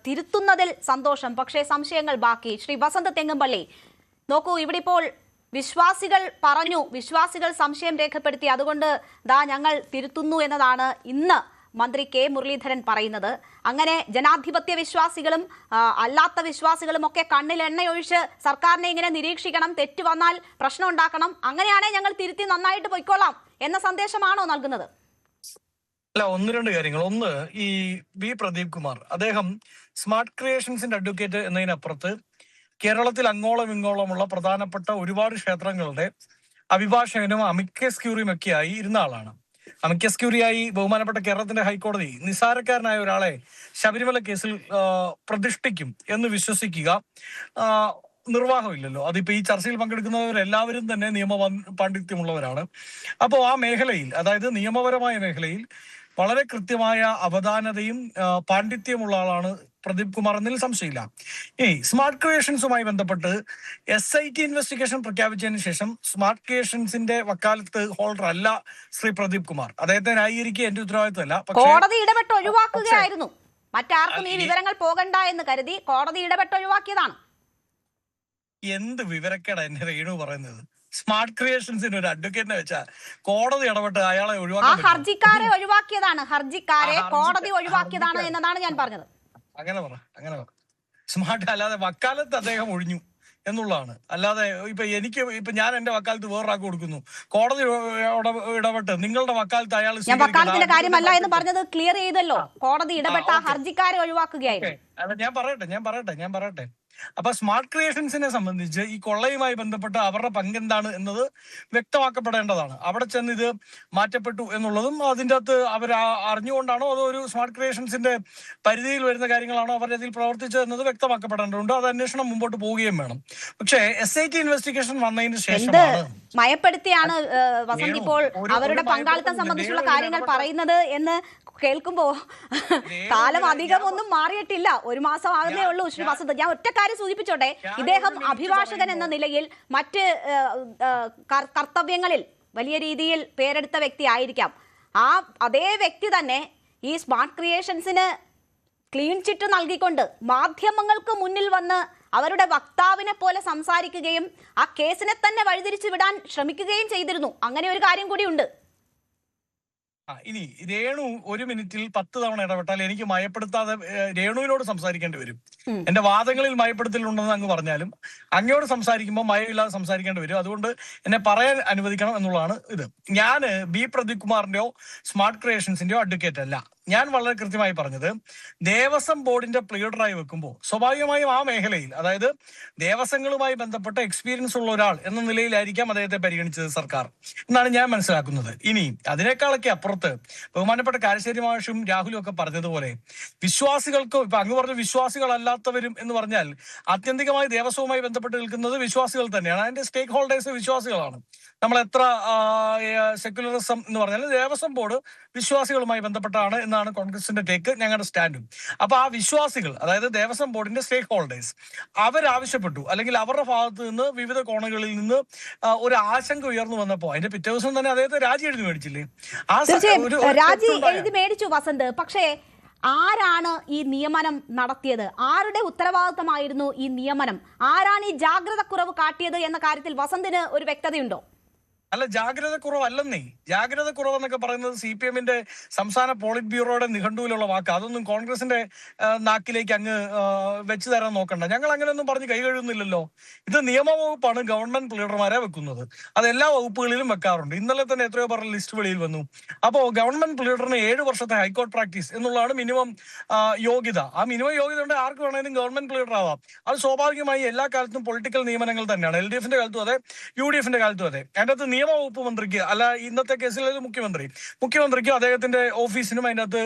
തിരുത്തുന്നതിൽ സന്തോഷം, പക്ഷേ സംശയങ്ങൾ ബാക്കി. ശ്രീ വസന്ത് തെങ്ങുംപള്ളി, നോക്കൂ, ഇവിടെ ഇപ്പോൾ വിശ്വാസികൾ പറഞ്ഞു, വിശ്വാസികൾ സംശയം രേഖപ്പെടുത്തി, അതുകൊണ്ട് ഞങ്ങൾ തിരുത്തുന്നു എന്നതാണ് ഇന്ന് മന്ത്രി കെ മുരളീധരൻ പറയുന്നത്. അങ്ങനെ ജനാധിപത്യ വിശ്വാസികളും അല്ലാത്ത വിശ്വാസികളും ഒക്കെ കണ്ണിൽ എണ്ണയൊഴിച്ച് സർക്കാരിനെ ഇങ്ങനെ നിരീക്ഷിക്കണം, തെറ്റ് വന്നാൽ പ്രശ്നം ഉണ്ടാക്കണം, അങ്ങനെയാണെങ്കിൽ ഞങ്ങൾ തിരുത്തി നന്നായിട്ട് പൊയ്ക്കൊള്ളാം എന്ന സന്ദേശമാണോ നൽകുന്നത്? അല്ല, ഒന്ന് രണ്ട് കാര്യങ്ങൾ. ഒന്ന്, ഈ വി പ്രദീപ് കുമാർ, അദ്ദേഹം സ്മാർട്ട് ക്രിയേഷൻസിന്റെ അഡ്വക്കേറ്റ് എന്നതിനപ്പുറത്ത് കേരളത്തിൽ അങ്ങോളം ഇങ്ങോളമുള്ള പ്രധാനപ്പെട്ട ഒരുപാട് ക്ഷേത്രങ്ങളുടെ അഭിഭാഷകനും അമിക്കസ് ക്യൂറിയും ഒക്കെ ആയി ഇരുന്ന ആളാണ്. അമിക്കസ് ക്യൂറിയായി ബഹുമാനപ്പെട്ട കേരളത്തിന്റെ ഹൈക്കോടതി നിസ്സാരക്കാരനായ ഒരാളെ ശബരിമല കേസിൽ പ്രതിഷ്ഠിക്കും എന്ന് വിശ്വസിക്കുക നിർവാഹമില്ലല്ലോ. അതിപ്പോ ഈ ചർച്ചയിൽ പങ്കെടുക്കുന്നവരെല്ലാവരും തന്നെ നിയമ പാണ്ഡിത്യമുള്ളവരാണ്. അപ്പോൾ ആ മേഖലയിൽ, അതായത് നിയമപരമായ മേഖലയിൽ വളരെ കൃത്യമായ അവധാനതയും പാണ്ഡിത്യമുള്ള ആളാണ് പ്രദീപ് കുമാർ എന്നതിൽ സംശയമില്ല. ഇനി സ്മാർട്ട് ക്രിയേഷൻസുമായി ബന്ധപ്പെട്ട് SIT ഇൻവെസ്റ്റിഗേഷൻ പ്രഖ്യാപിച്ചതിന് ശേഷം സ്മാർട്ട് ക്രിയേഷൻസിന്റെ വക്കാലത്ത് ഹോൾഡർ അല്ല ശ്രീ പ്രദീപ് കുമാർ. അദ്ദേഹത്തെ ന്യായീകരിക്കുക എന്റെ ഉത്തരവാദിത്തമല്ല. കോടതി ഇടപെട്ട് ഒഴിവാക്കുകയായിരുന്നു, മറ്റാർക്കും ഈ വിവരങ്ങൾ പോകണ്ട എന്ന് കരുതി കോടതി ഇടപെട്ട് ഒഴിവാക്കിയതാണ്. എന്ത് വിവരക്കേടാ എന്നെ രേണു പറയുന്നത്? സ്മാർട്ട് ക്രിയേഷൻസിന് ഒരു അഡ്വക്കേറ്റിനെ വെച്ചാൽ കോടതി ഇടപെട്ട് അയാളെ ഒഴിവാക്കി, ഹർജിക്കാരെ ഒഴിവാക്കിയതാണ്, ഹർജിക്കാരെ കോടതി ഒഴിവാക്കിയതാണ് എന്നതാണ് ഞാൻ പറഞ്ഞത്. അങ്ങനെ പറ. സ്മാർട്ട് അല്ലാതെ വക്കാലത്ത് അദ്ദേഹം ഒഴിഞ്ഞു എന്നുള്ളതാണ്. അല്ലാതെ ഇപ്പൊ ഞാൻ എന്റെ വക്കാലത്ത് വേറൊരാൾക്ക് കൊടുക്കുന്നു, കോടതി ഇടപെട്ട് നിങ്ങളുടെ വക്കാലത്ത് അയാൾ വക്കാലത്തിന്റെ കാര്യമല്ല എന്ന് പറഞ്ഞത് ക്ലിയർ ചെയ്തല്ലോ. കോടതി ഇടപെട്ട ഹർജിക്കാരെ ഒഴിവാക്കുകയായിരുന്നു. അല്ല, ഞാൻ പറയട്ടെ. അപ്പൊ സ്മാർട്ട് ക്രിയേഷൻസിനെ സംബന്ധിച്ച് ഈ കൊള്ളയുമായി ബന്ധപ്പെട്ട് അവരുടെ പങ്കെന്താണ് എന്നത് വ്യക്തമാക്കപ്പെടേണ്ടതാണ്. അവിടെ ചെന്ന് ഇത് മാറ്റപ്പെട്ടു എന്നുള്ളതും അതിൻ്റെ അകത്ത് അവർ അറിഞ്ഞുകൊണ്ടാണോ അതോ ഒരു സ്മാർട്ട് ക്രിയേഷൻസിന്റെ പരിധിയിൽ വരുന്ന കാര്യങ്ങളാണോ അവർ അതിൽ പ്രവർത്തിച്ചത് എന്നത് വ്യക്തമാക്കപ്പെടേണ്ടതുണ്ട്. അത് അന്വേഷണം മുമ്പോട്ട് പോവുകയും വേണം. പക്ഷേ SIT ഇൻവെസ്റ്റിഗേഷൻ വന്നതിന് ശേഷമാണ് മയപ്പെടുത്തിയാണ് വസന്ത് ഇപ്പോൾ അവരുടെ പങ്കാളിത്തം സംബന്ധിച്ചുള്ള കാര്യങ്ങൾ പറയുന്നത് എന്ന് കേൾക്കുമ്പോ കാലം അധികം ഒന്നും മാറിയിട്ടില്ല, 1 മാസം ആകുന്നേ ഉള്ളൂ. ശ്രീ വസന്ത്, ഞാൻ ഒറ്റ കാര്യം സൂചിപ്പിച്ചോട്ടെ, ഇദ്ദേഹം അഭിഭാഷകൻ എന്ന നിലയിൽ മറ്റ് കർത്തവ്യങ്ങളിൽ വലിയ രീതിയിൽ പേരെടുത്ത വ്യക്തി ആയിരിക്കാം. അതേ വ്യക്തി തന്നെ ഈ സ്മാർട്ട് ക്രിയേഷൻസിന് ക്ലീൻ ചിറ്റ് നൽകിക്കൊണ്ട് മാധ്യമങ്ങൾക്ക് മുന്നിൽ വന്ന് അവരുടെ വക്താവിനെ പോലെ സംസാരിക്കുകയും ആ കേസിനെ തന്നെ വഴിതിരിച്ചു വിടാൻ ശ്രമിക്കുകയും ചെയ്തിരുന്നു. അങ്ങനെ ഒരു കാര്യം കൂടി ഉണ്ട്. ഇനി രേണു 1 മിനിറ്റിൽ 10 തവണ ഇടപെട്ടാൽ എനിക്ക് മയപ്പെടുത്താതെ രേണുവിനോട് സംസാരിക്കേണ്ടി വരും. എന്റെ വാദങ്ങളിൽ മയപ്പെടുത്തലുണ്ടെന്ന് അങ്ങ് പറഞ്ഞാലും അങ്ങയോട് സംസാരിക്കുമ്പോൾ മയമില്ലാതെ സംസാരിക്കേണ്ടി വരും. അതുകൊണ്ട് എന്നെ പറയാൻ അനുവദിക്കണം എന്നുള്ളതാണ് ഇത്. ഞാൻ ബി പ്രദീപ് കുമാറിന്റെയോ സ്മാർട്ട് ക്രിയേഷൻസിന്റെയോ അഡ്വക്കേറ്റ് അല്ല. ഞാൻ വളരെ കൃത്യമായി പറഞ്ഞത്, ദേവസ്വം ബോർഡിന്റെ പ്ലീഡറായി വെക്കുമ്പോൾ സ്വാഭാവികമായും ആ മേഖലയിൽ, അതായത് ദേവസ്വങ്ങളുമായി ബന്ധപ്പെട്ട എക്സ്പീരിയൻസ് ഉള്ള ഒരാൾ എന്ന നിലയിലായിരിക്കാം അദ്ദേഹത്തെ പരിഗണിച്ചത് സർക്കാർ എന്നാണ് ഞാൻ മനസ്സിലാക്കുന്നത്. ഇനി അതിനേക്കാളൊക്കെ അപ്പുറത്ത് ബഹുമാനപ്പെട്ട കാരശ്ശേരി മാഷും രാഹുലും ഒക്കെ പറഞ്ഞതുപോലെ വിശ്വാസികൾക്ക്, ഇപ്പൊ അങ്ങ് പറഞ്ഞ വിശ്വാസികളല്ലാത്തവരും എന്ന് പറഞ്ഞാൽ ആത്യന്തികമായി ദേവസ്വവുമായി ബന്ധപ്പെട്ട് നിൽക്കുന്നത് വിശ്വാസികൾ തന്നെയാണ്. അതിന്റെ സ്റ്റേക്ക് ഹോൾഡേഴ്സ് വിശ്വാസികളാണ്. നമ്മൾ എത്ര സെക്യുലറിസം എന്ന് പറഞ്ഞാൽ ദേവസ്വം ബോർഡ് വിശ്വാസികളുമായി ബന്ധപ്പെട്ടാണ് എന്നാണ് കോൺഗ്രസിന്റെ ടേക്ക്, ഞങ്ങളുടെ സ്റ്റാൻഡും. അപ്പൊ ആ വിശ്വാസികൾ, അതായത് ദേവസ്വം ബോർഡിന്റെ സ്റ്റേക്ക് ഹോൾഡേഴ്സ്, അവരാവശ്യപ്പെട്ടു, അല്ലെങ്കിൽ അവരുടെ ഭാഗത്ത് നിന്ന് വിവിധ കോണുകളിൽ നിന്ന് ഒരു ആശങ്ക ഉയർന്നു വന്നപ്പോ അതിന്റെ പിറ്റേ ദിവസം തന്നെ അദ്ദേഹത്തെ രാജി എഴുതി മേടിച്ചില്ലേ? രാജി എഴുതി മേടിച്ചു വസന്ത്. പക്ഷേ ആരാണ് ഈ നിയമനം നടത്തിയത്? ആരുടെ ഉത്തരവാദിത്തമായിരുന്നു ഈ നിയമനം? ആരാണ് ഈ ജാഗ്രത കുറവ് കാട്ടിയത് എന്ന കാര്യത്തിൽ വസന്തിന് ഒരു വ്യക്തതയുണ്ടോ? അല്ല, ജാഗ്രത കുറവല്ലെന്നേ. ജാഗ്രത കുറവെന്നൊക്കെ പറയുന്നത് CPM-ന്റെ സംസ്ഥാന പോളിറ്റ് ബ്യൂറോയുടെ നിഘണ്ടുവിലുള്ള വാക്ക്. അതൊന്നും കോൺഗ്രസിന്റെ നാക്കിലേക്ക് അങ്ങ് വെച്ചു തരാൻ നോക്കണ്ട. ഞങ്ങൾ അങ്ങനെയൊന്നും പറഞ്ഞ് കൈ കഴുകുന്നില്ലല്ലോ. ഇത് നിയമവകുപ്പാണ് ഗവൺമെന്റ് പ്ലീഡർമാരെ വെക്കുന്നത്. അത് എല്ലാ വകുപ്പുകളിലും വെക്കാറുണ്ട്. ഇന്നലെ തന്നെ എത്രയോ പറഞ്ഞ ലിസ്റ്റ് വെളിയിൽ വന്നു. അപ്പോൾ ഗവൺമെന്റ് പ്ലീഡറിന് 7 വർഷത്തെ ഹൈക്കോർട്ട് പ്രാക്ടീസ് എന്നുള്ളതാണ് മിനിമം യോഗ്യത. ആ മിനിമം യോഗ്യത ഉണ്ട്, ആർക്ക് വേണമെങ്കിലും ഗവൺമെന്റ് പ്ലീഡർ ആവാം. അത് സ്വാഭാവികമായി എല്ലാ കാലത്തും പൊളിറ്റിക്കൽ നിയമനങ്ങൾ തന്നെയാണ്. LDF-ന്റെ കാലത്തും അതെ, UDF-ന്റെ കാലത്തും അതെ. അതിൻ്റെ അകത്ത് നിയമവകുപ്പ് മന്ത്രിക്ക്, അല്ല ഇന്നത്തെ കേസിൽ മുഖ്യമന്ത്രിക്കും അദ്ദേഹത്തിന്റെ ഓഫീസിനും അതിൻ്റെ അകത്ത്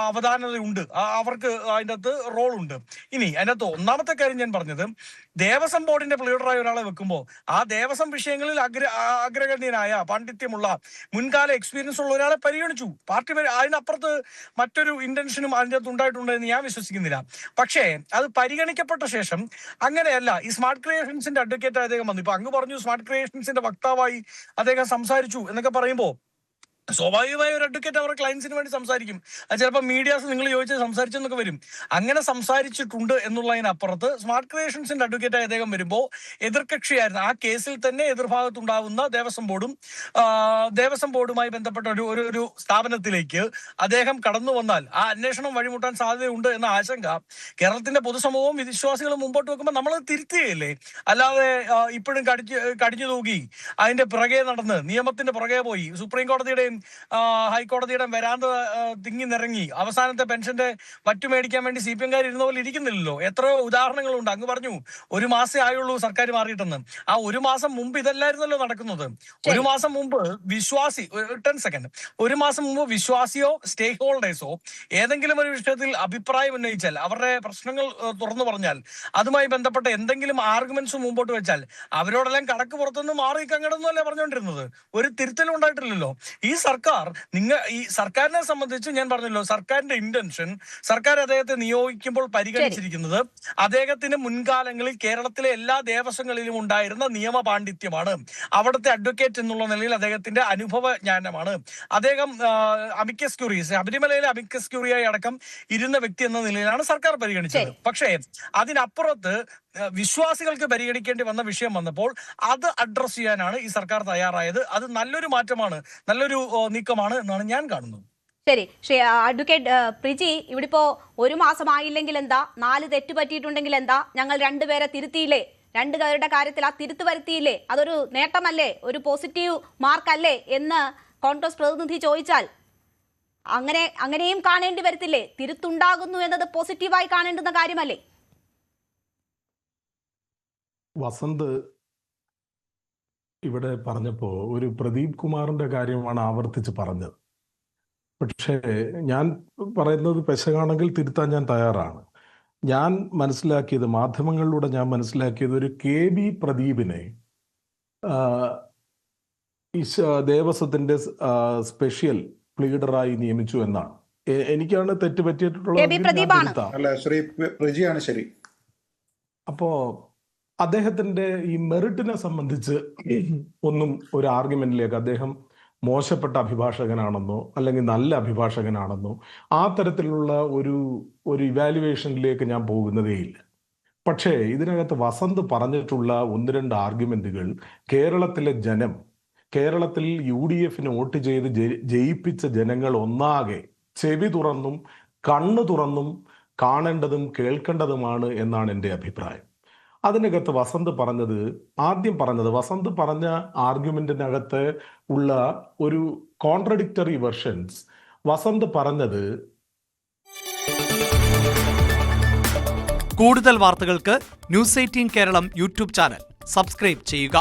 അവധാനതയുണ്ട്, അവർക്ക് അതിൻ്റെ അകത്ത് റോളുണ്ട്. ഇനി അതിൻ്റെ അകത്ത് ഒന്നാമത്തെ കാര്യം ഞാൻ പറഞ്ഞത്, ദേവസ്വം ബോർഡിന്റെ പ്ലീഡറായ ഒരാളെ വെക്കുമ്പോൾ ആ ദേവസ്വം വിഷയങ്ങളിൽ അഗ്രഗണ്യനായ പാണ്ഡിത്യമുള്ള മുൻകാല എക്സ്പീരിയൻസ് ഉള്ള ഒരാളെ പരിഗണിച്ചു. പാർട്ടി അതിനപ്പുറത്ത് മറ്റൊരു ഇന്റൻഷനും അതിൻ്റെ അകത്ത് ഉണ്ടായിട്ടുണ്ട് എന്ന് ഞാൻ വിശ്വസിക്കുന്നില്ല. പക്ഷേ അത് പരിഗണിക്കപ്പെട്ട ശേഷം അങ്ങനെയല്ല. ഈ സ്മാർട്ട് ക്രിയേഷൻസിന്റെ അഡ്വക്കേറ്റ് അദ്ദേഹം വന്നു. ഇപ്പൊ അങ്ങ് പറഞ്ഞു സ്മാർട്ട് ക്രിയേഷൻസിന്റെ വക്താവായി അദ്ദേഹം സംസാരിച്ചു എന്നൊക്കെ പറയുമ്പോൾ സ്വാഭാവികമായ ഒരു അഡ്വക്കേറ്റ് അവരുടെ ക്ലയൻസിന് വേണ്ടി സംസാരിക്കും. അത് ചിലപ്പോൾ മീഡിയാസ് നിങ്ങൾ ചോദിച്ചാൽ സംസാരിച്ചെന്നൊക്കെ വരും. അങ്ങനെ സംസാരിച്ചിട്ടുണ്ട് എന്നുള്ളതിനപ്പുറത്ത് സ്മാർട്ട് ക്രിയേഷൻസിന്റെ അഡ്വക്കേറ്റായി അദ്ദേഹം വരുമ്പോൾ എതിർകക്ഷിയായിരുന്നു. ആ കേസിൽ തന്നെ എതിർഭാഗത്തുണ്ടാവുന്ന ദേവസ്വം ബോർഡുമായി ബന്ധപ്പെട്ട ഒരു സ്ഥാപനത്തിലേക്ക് അദ്ദേഹം കടന്നു വന്നാൽ ആ അന്വേഷണം വഴിമുട്ടാൻ സാധ്യതയുണ്ട് എന്ന ആശങ്ക കേരളത്തിന്റെ പൊതുസമൂഹവും വിശ്വാസികളും മുമ്പോട്ട് വെക്കുമ്പോൾ നമ്മളത് തിരുത്തുകയല്ലേ. അല്ലാതെ ഇപ്പോഴും കടിഞ്ഞു തൂക്കി അതിന്റെ പിറകെ നടന്ന് നിയമത്തിന്റെ പുറകെ പോയി സുപ്രീം കോടതിയുടെയും ഹൈക്കോടതിയുടെ വരാന്ത തിങ്ങി നിറങ്ങി അവസാനത്തെ പെൻഷന്റെ വറ്റു മേടിക്കാൻ വേണ്ടി CPM-കാർ ഇരുന്ന പോലെ ഇരിക്കുന്നില്ലല്ലോ. എത്രയോ ഉദാഹരണങ്ങളുണ്ട്. അങ്ങ് പറഞ്ഞു 1 മാസേ ആയുള്ളൂ സർക്കാർ മാറിയിട്ടെന്ന്. ആ 1 മാസം മുമ്പ് ഇതല്ലായിരുന്നല്ലോ നടക്കുന്നത്. 1 മാസം മുമ്പ് 10 സെക്കൻഡ് 1 മാസം മുമ്പ് വിശ്വാസിയോ സ്റ്റേക്ക് ഹോൾഡേഴ്സോ ഏതെങ്കിലും ഒരു വിഷയത്തിൽ അഭിപ്രായം ഉന്നയിച്ചാൽ, അവരുടെ പ്രശ്നങ്ങൾ തുറന്നു പറഞ്ഞാൽ, അതുമായി ബന്ധപ്പെട്ട എന്തെങ്കിലും ആർഗ്യുമെന്റ്സ് മുമ്പോട്ട് വെച്ചാൽ അവരോടെല്ലാം കടക്ക് പുറത്തുനിന്ന് മാറി കങ്ങടുന്നല്ലേ പറഞ്ഞുകൊണ്ടിരുന്നത്. ഒരു തിരുത്തലും ഉണ്ടായിട്ടില്ലല്ലോ. ഈ സർക്കാരിനെ സംബന്ധിച്ച് ഞാൻ പറഞ്ഞല്ലോ, സർക്കാരിന്റെ ഇന്റൻഷൻ, സർക്കാർ അദ്ദേഹത്തെ നിയോഗിക്കുമ്പോൾ പരിഗണിച്ചിരിക്കുന്നത് അദ്ദേഹത്തിന് മുൻകാലങ്ങളിൽ കേരളത്തിലെ എല്ലാ ദേവസ്വങ്ങളിലും ഉണ്ടായിരുന്ന നിയമ പാണ്ഡിത്യമാണ്, അവിടുത്തെ അഡ്വക്കേറ്റ് എന്നുള്ള നിലയിൽ അദ്ദേഹത്തിന്റെ അനുഭവ ജ്ഞാനമാണ്. അദ്ദേഹം അമിക്കസ് ക്യൂറി, ശബരിമലയിലെ അമിക്കസ് ക്യൂറിയായി അടക്കം ഇരുന്ന വ്യക്തി എന്ന നിലയിലാണ് സർക്കാർ പരിഗണിച്ചത്. പക്ഷേ അതിനപ്പുറത്ത് വിശ്വാസികൾക്ക് പരിഗണിക്കേണ്ടി വന്ന വിഷയം വന്നപ്പോൾ അത് അഡ്രസ് ചെയ്യാനാണ് ഈ സർക്കാർ തയ്യാറായത്. അത് നല്ലൊരു മാറ്റമാണ്, നല്ലൊരു നീക്കമാണ് എന്നാണ് ഞാൻ കാണുന്നത്. ശരി, അഡ്വക്കേറ്റ് പ്രിജി, ഇവിടെ ഇപ്പോ 1 മാസമായില്ലെങ്കിൽ എന്താ, 4 തെറ്റ് പറ്റിയിട്ടുണ്ടെങ്കിൽ എന്താ, ഞങ്ങൾ 2 പേരെ തിരുത്തിയില്ലേ, 2 പേരുടെ കാര്യത്തിൽ ആ തിരുത്ത് വരുത്തിയില്ലേ, അതൊരു നേട്ടമല്ലേ, ഒരു പോസിറ്റീവ് മാർക്കല്ലേ എന്ന് കോൺഗ്രസ് പ്രതിനിധി ചോദിച്ചാൽ അങ്ങനെയും കാണേണ്ടി വരത്തില്ലേ? തിരുത്തുണ്ടാകുന്നു എന്നത് പോസിറ്റീവായി കാണേണ്ടുന്ന കാര്യമല്ലേ? വസന്ത് ഇവിടെ പറഞ്ഞപ്പോൾ ഒരു പ്രദീപ് കുമാറിന്റെ കാര്യമാണ് ആവർത്തിച്ച് പറഞ്ഞത്. പക്ഷേ ഞാൻ പറയുന്നത് പെശകാണെങ്കിൽ തിരുത്താൻ ഞാൻ തയ്യാറാണ്. ഞാൻ മനസ്സിലാക്കിയത്, മാധ്യമങ്ങളിലൂടെ ഞാൻ മനസ്സിലാക്കിയത്, ഒരു KB പ്രദീപിനെ ദേവസ്വത്തിന്റെ സ്പെഷ്യൽ പ്ലീഡറായി നിയമിച്ചു എന്നാണ്. എനിക്കാണ് തെറ്റ് പറ്റിയിട്ടുള്ളത്. ശരി. അപ്പോ അദ്ദേഹത്തിന്റെ ഈ മെറിറ്റിനെ സംബന്ധിച്ച് ഒന്നും ഒരു ആർഗ്യുമെന്റിലേക്ക് അദ്ദേഹം മോശപ്പെട്ട അഭിഭാഷകനാണെന്നോ അല്ലെങ്കിൽ നല്ല അഭിഭാഷകനാണെന്നോ ആ തരത്തിലുള്ള ഒരു ഇവാലുവേഷനിലേക്ക് ഞാൻ പോകുന്നതേയില്ല. പക്ഷേ ഇതിനകത്ത് വസന്ത് പറഞ്ഞിട്ടുള്ള 1-2 ആർഗ്യുമെന്റുകൾ കേരളത്തിലെ ജനം, കേരളത്തിൽ UDF-ന് വോട്ട് ചെയ്ത് ജയിപ്പിച്ച ജനങ്ങൾ ഒന്നാകെ ചെവി തുറന്നും കണ്ണു തുറന്നും കാണേണ്ടതും കേൾക്കേണ്ടതുമാണ് എന്നാണ് എൻ്റെ അഭിപ്രായം. അതിനകത്ത് വസന്ത് പറഞ്ഞ ആർഗ്യുമെന്റിനകത്ത് ഉള്ള ഒരു കോൺട്രഡിക്ടറി വെർഷൻസ്. വസന്ത് പറഞ്ഞത്, കൂടുതൽ വാർത്തകൾക്ക് News 18 Keralam YouTube channel subscribe ചെയ്യുക.